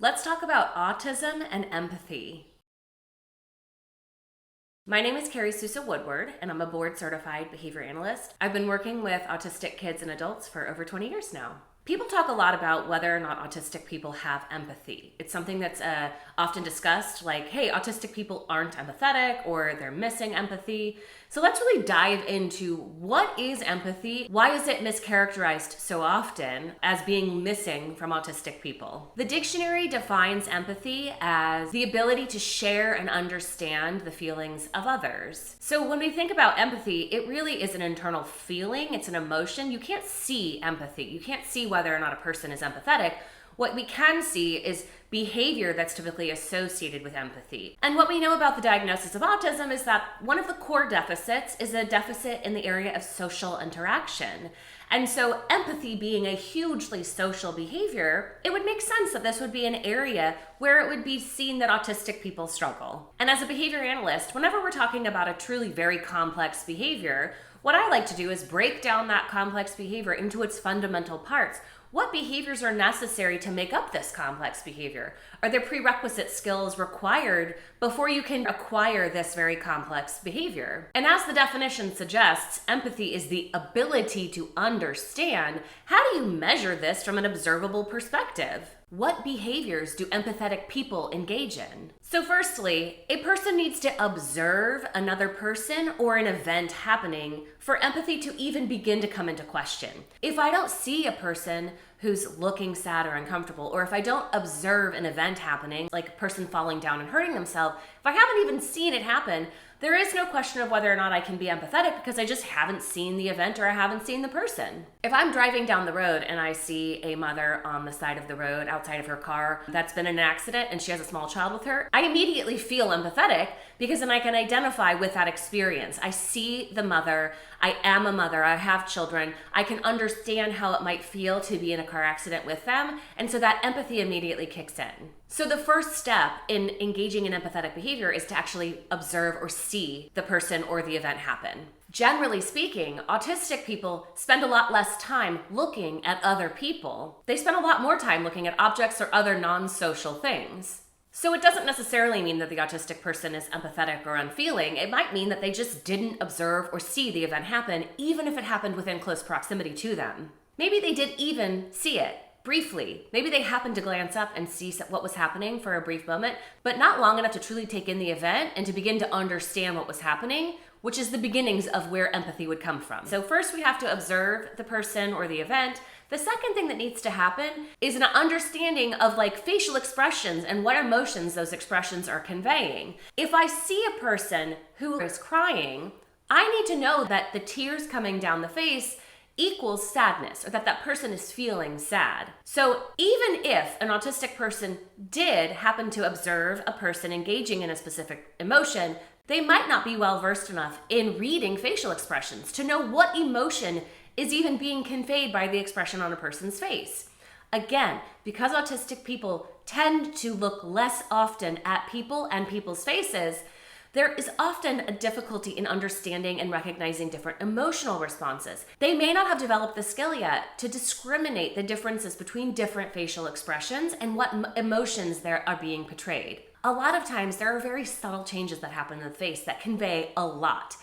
Let's talk about autism and empathy. My name is Carrie Woodward, and I'm a board-certified behavior analyst. I've been working with autistic kids and adults for over 20 years now. People talk a lot about whether or not autistic people have empathy. It's something that's often discussed, like, hey, autistic people aren't empathetic or they're missing empathy. So let's really dive into what is empathy? Why is it mischaracterized so often as being missing from autistic people? The dictionary defines empathy as the ability to share and understand the feelings of others. So when we think about empathy, it really is an internal feeling, it's an emotion. You can't see empathy. You can't see whether or not a person is empathetic. What we can see is behavior that's typically associated with empathy. And what we know about the diagnosis of autism is that one of the core deficits is a deficit in the area of social interaction. And so empathy being a hugely social behavior, it would make sense that this would be an area where it would be seen that autistic people struggle. And as a behavior analyst, whenever we're talking about a truly very complex behavior, what I like to do is break down that complex behavior into its fundamental parts. What behaviors are necessary to make up this complex behavior? Are there prerequisite skills required before you can acquire this very complex behavior? And as the definition suggests, empathy is the ability to understand. How do you measure this from an observable perspective? What behaviors do empathetic people engage in? So firstly, a person needs to observe another person or an event happening for empathy to even begin to come into question. If I don't see a person who's looking sad or uncomfortable, or if I don't observe an event happening, like a person falling down and hurting themselves, if I haven't even seen it happen, there is no question of whether or not I can be empathetic because I just haven't seen the event or I haven't seen the person. If I'm driving down the road and I see a mother on the side of the road outside of her car that's been in an accident and she has a small child with her, I immediately feel empathetic because then I can identify with that experience. I see the mother, I am a mother, I have children, I can understand how it might feel to be in a car accident with them, and so that empathy immediately kicks in. So the first step in engaging in empathetic behavior is to actually observe or see the person or the event happen. Generally speaking, autistic people spend a lot less time looking at other people. They spend a lot more time looking at objects or other non-social things. So it doesn't necessarily mean that the autistic person is empathetic or unfeeling. It might mean that they just didn't observe or see the event happen, even if it happened within close proximity to them. Maybe they did even see it briefly. Maybe they happened to glance up and see what was happening for a brief moment, but not long enough to truly take in the event and to begin to understand what was happening, which is the beginnings of where empathy would come from. So first we have to observe the person or the event. The second thing that needs to happen is an understanding of facial expressions and what emotions those expressions are conveying. If I see a person who is crying, I need to know that the tears coming down the face equals sadness, or that that person is feeling sad. So even if an autistic person did happen to observe a person engaging in a specific emotion, they might not be well versed enough in reading facial expressions to know what emotion is even being conveyed by the expression on a person's face. Again, because autistic people tend to look less often at people and people's faces, there is often a difficulty in understanding and recognizing different emotional responses. They may not have developed the skill yet to discriminate the differences between different facial expressions and what emotions there are being portrayed. A lot of times there are very subtle changes that happen in the face that convey a lot.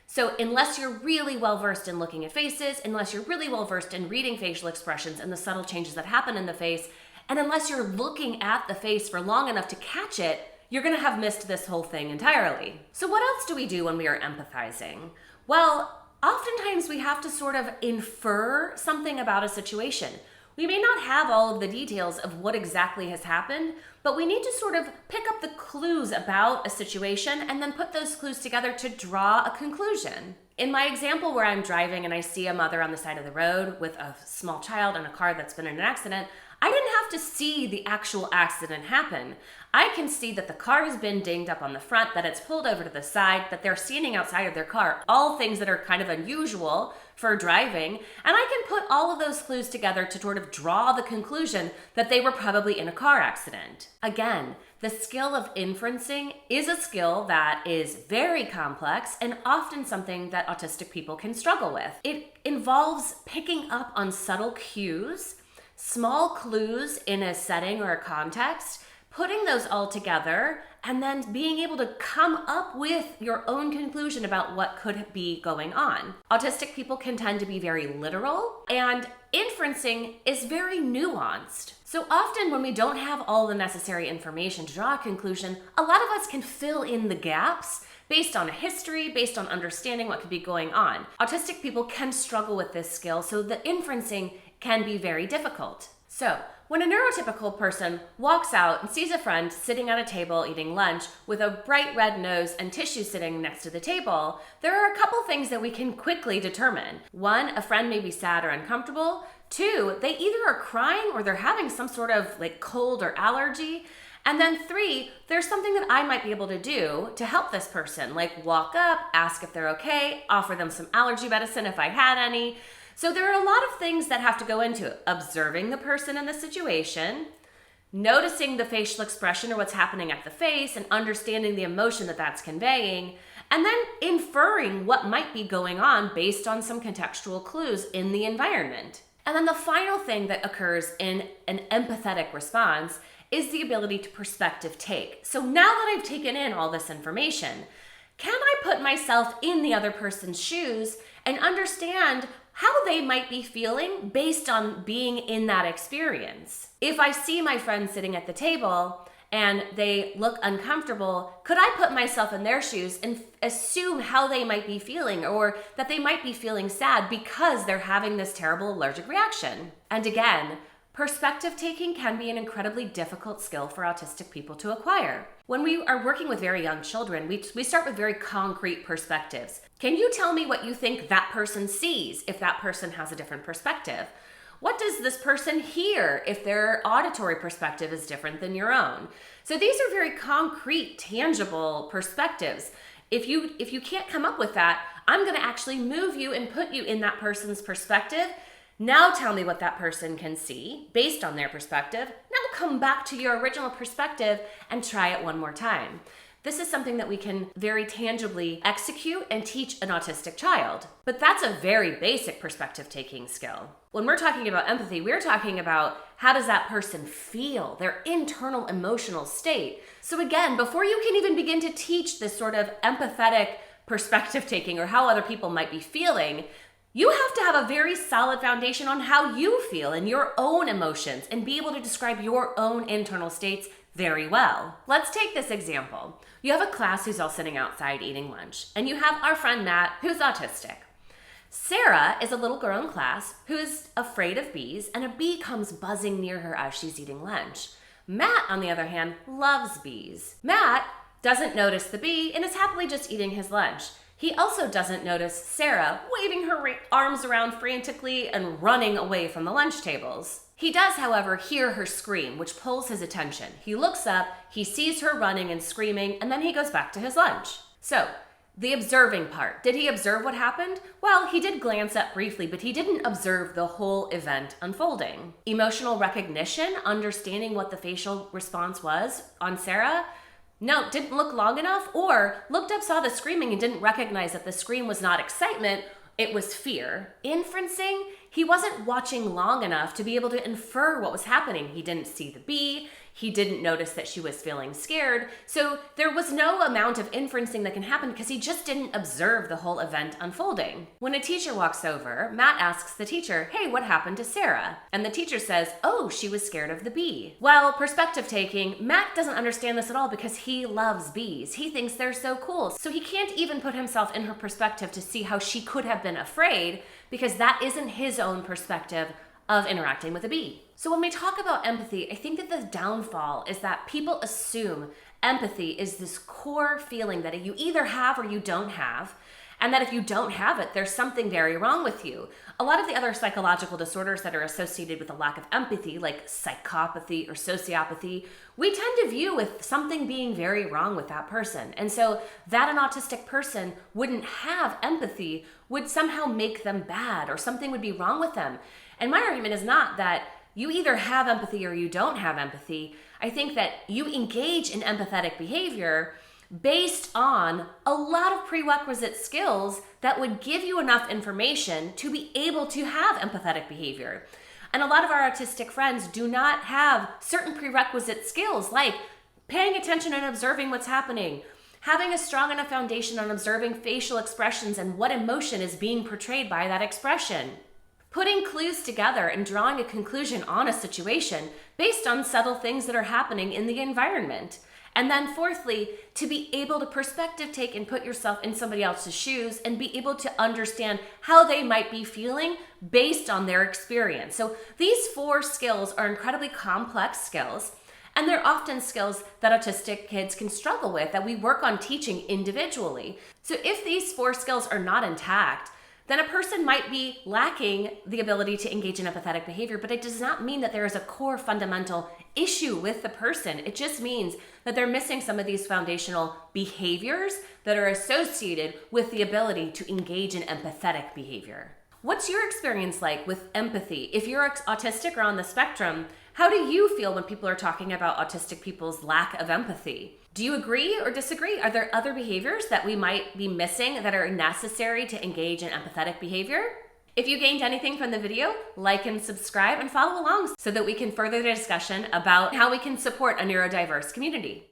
So unless you're really well versed in looking at faces, unless you're really well versed in reading facial expressions and the subtle changes that happen in the face, and unless you're looking at the face for long enough to catch it, you're going to have missed this whole thing entirely. So what else do we do when we are empathizing? Well, oftentimes we have to sort of infer something about a situation. We may not have all of the details of what exactly has happened, but we need to sort of pick up the clues about a situation and then put those clues together to draw a conclusion. In my example where I'm driving and I see a mother on the side of the road with a small child in a car that's been in an accident, I didn't have to see the actual accident happen. I can see that the car has been dinged up on the front, that it's pulled over to the side, that they're standing outside of their car, all things that are kind of unusual for driving, and I can put all of those clues together to sort of draw the conclusion that they were probably in a car accident. Again, the skill of inferencing is a skill that is very complex and often something that autistic people can struggle with. It involves picking up on subtle cues Small clues in a setting or a context, putting those all together, and then being able to come up with your own conclusion about what could be going on. Autistic people can tend to be very literal, and inferencing is very nuanced. So often when we don't have all the necessary information to draw a conclusion, a lot of us can fill in the gaps based on a history, based on understanding what could be going on. Autistic people can struggle with this skill, so the inferencing can be very difficult. So, when a neurotypical person walks out and sees a friend sitting at a table eating lunch with a bright red nose and tissue sitting next to the table, there are a couple things that we can quickly determine. One, a friend may be sad or uncomfortable. Two, they either are crying or they're having some sort of cold or allergy. And then three, there's something that I might be able to do to help this person, like walk up, ask if they're okay, offer them some allergy medicine if I had any. So there are a lot of things that have to go into it. Observing the person in the situation, noticing the facial expression or what's happening at the face and understanding the emotion that that's conveying, and then inferring what might be going on based on some contextual clues in the environment. And then the final thing that occurs in an empathetic response is the ability to perspective take. So now that I've taken in all this information, can I put myself in the other person's shoes and understand how they might be feeling based on being in that experience? If I see my friend sitting at the table and they look uncomfortable, could I put myself in their shoes and assume how they might be feeling, or that they might be feeling sad because they're having this terrible allergic reaction? And again, perspective taking can be an incredibly difficult skill for autistic people to acquire. When we are working with very young children, we start with very concrete perspectives. Can you tell me what you think that person sees if that person has a different perspective? What does this person hear if their auditory perspective is different than your own? So these are very concrete, tangible perspectives. If you can't come up with that, I'm going to actually move you and put you in that person's perspective. Now tell me what that person can see based on their perspective. Now come back to your original perspective and try it one more time. This is something that we can very tangibly execute and teach an autistic child. But that's a very basic perspective taking skill. When we're talking about empathy, we're talking about how does that person feel, their internal emotional state. So again, before you can even begin to teach this sort of empathetic perspective taking or how other people might be feeling, you have to have a very solid foundation on how you feel and your own emotions and be able to describe your own internal states very well. Let's take this example. You have a class who's all sitting outside eating lunch, and you have our friend Matt, who's autistic. Sarah is a little girl in class who's afraid of bees, and a bee comes buzzing near her as she's eating lunch. Matt, on the other hand, loves bees. Matt doesn't notice the bee and is happily just eating his lunch. He also doesn't notice Sarah waving her arms around frantically and running away from the lunch tables. He does, however, hear her scream, which pulls his attention. He looks up, he sees her running and screaming, and then he goes back to his lunch. So, the observing part. Did he observe what happened? Well, he did glance up briefly, but he didn't observe the whole event unfolding. Emotional recognition, understanding what the facial response was on Sarah, no, didn't look long enough, or looked up, saw the screaming, and didn't recognize that the scream was not excitement, it was fear. Inferencing, he wasn't watching long enough to be able to infer what was happening. He didn't see the bee, he didn't notice that she was feeling scared, so there was no amount of inferencing that can happen because he just didn't observe the whole event unfolding. When a teacher walks over, Matt asks the teacher, "Hey, what happened to Sarah?" And the teacher says, "Oh, she was scared of the bee." Well, perspective taking, Matt doesn't understand this at all because he loves bees. He thinks they're so cool. So he can't even put himself in her perspective to see how she could have been afraid because that isn't his own perspective of interacting with a bee. So when we talk about empathy, I think that the downfall is that people assume empathy is this core feeling that you either have or you don't have, and that if you don't have it, there's something very wrong with you. A lot of the other psychological disorders that are associated with a lack of empathy, like psychopathy or sociopathy, we tend to view with something being very wrong with that person. And so that an autistic person wouldn't have empathy would somehow make them bad or something would be wrong with them. And my argument is not that you either have empathy or you don't have empathy. I think that you engage in empathetic behavior based on a lot of prerequisite skills that would give you enough information to be able to have empathetic behavior. And a lot of our autistic friends do not have certain prerequisite skills like paying attention and observing what's happening, having a strong enough foundation on observing facial expressions and what emotion is being portrayed by that expression, putting clues together and drawing a conclusion on a situation based on subtle things that are happening in the environment. And then fourthly, to be able to perspective take and put yourself in somebody else's shoes and be able to understand how they might be feeling based on their experience. So these 4 skills are incredibly complex skills, and they're often skills that autistic kids can struggle with that we work on teaching individually. So if these 4 skills are not intact, then a person might be lacking the ability to engage in empathetic behavior, but it does not mean that there is a core fundamental issue with the person. It just means that they're missing some of these foundational behaviors that are associated with the ability to engage in empathetic behavior. What's your experience like with empathy? If you're autistic or on the spectrum, how do you feel when people are talking about autistic people's lack of empathy? Do you agree or disagree? Are there other behaviors that we might be missing that are necessary to engage in empathetic behavior? If you gained anything from the video, like and subscribe and follow along so that we can further the discussion about how we can support a neurodiverse community.